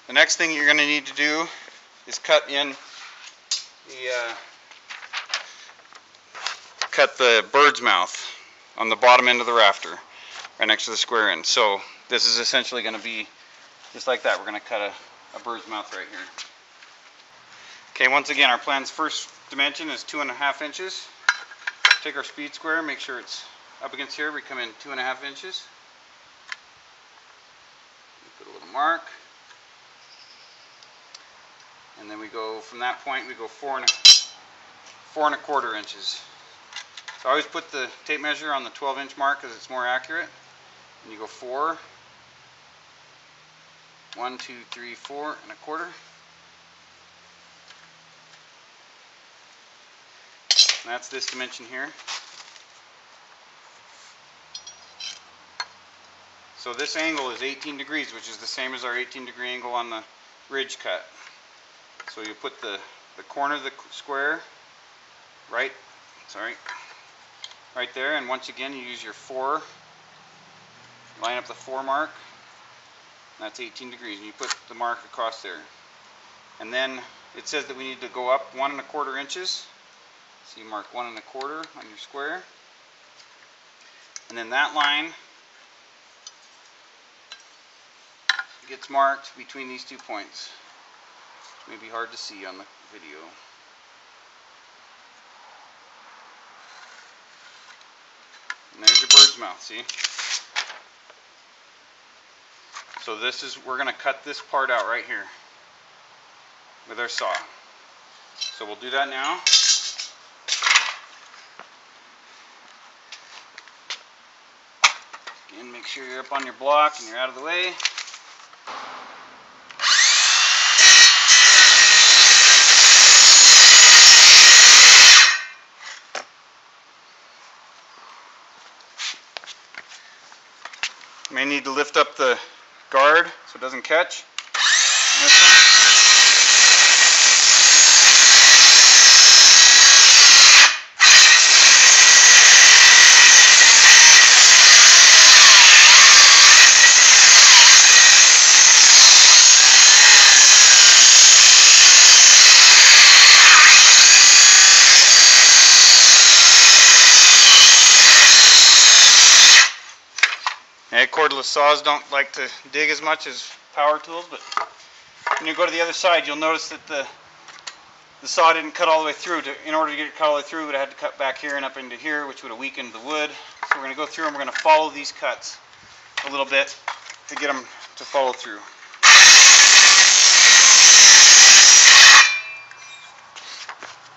The next thing you're going to need to do is cut the bird's mouth on the bottom end of the rafter, right next to the square end. So this is essentially going to be just like that. We're going to cut a bird's mouth right here. Okay, once again, our plan's first dimension is 2.5 inches. Take our speed square, make sure it's up against here. We come in 2.5 inches. Put a little mark. And then we go, from that point, we go 4.25 inches. So I always put the tape measure on the 12-inch mark because it's more accurate. And you go 4, 1, 2, 3, 4.25. And that's this dimension here. So this angle is 18 degrees, which is the same as our 18-degree angle on the ridge cut. So you put the corner of the square right there, and once again you use your 4, line up the 4 mark, and that's 18 degrees, and you put the mark across there. And then it says that we need to go up 1.25 inches. So you mark 1.25 on your square, and then that line gets marked between these 2 points. It may be hard to see on the video. And there's your bird's mouth, see? So this is, we're going to cut this part out right here with our saw. So we'll do that now. Again, make sure you're up on your block and you're out of the way. You may need to lift up the guard so it doesn't catch. Cordless saws don't like to dig as much as power tools, but when you go to the other side, you'll notice that the saw didn't cut all the way through. In order to get it cut all the way through, we would have had to cut back here and up into here, which would have weakened the wood. So we're going to go through and we're going to follow these cuts a little bit to get them to follow through.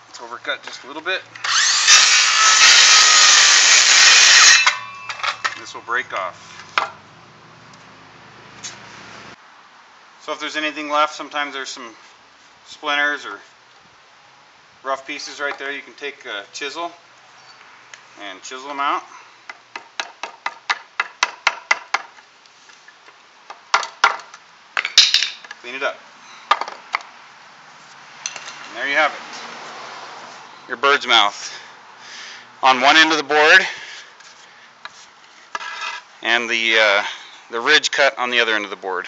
Let's overcut just a little bit. This will break off. So if there's anything left, sometimes there's some splinters or rough pieces right there. You can take a chisel and chisel them out. Clean it up. And there you have it. Your bird's mouth on one end of the board and the ridge cut on the other end of the board.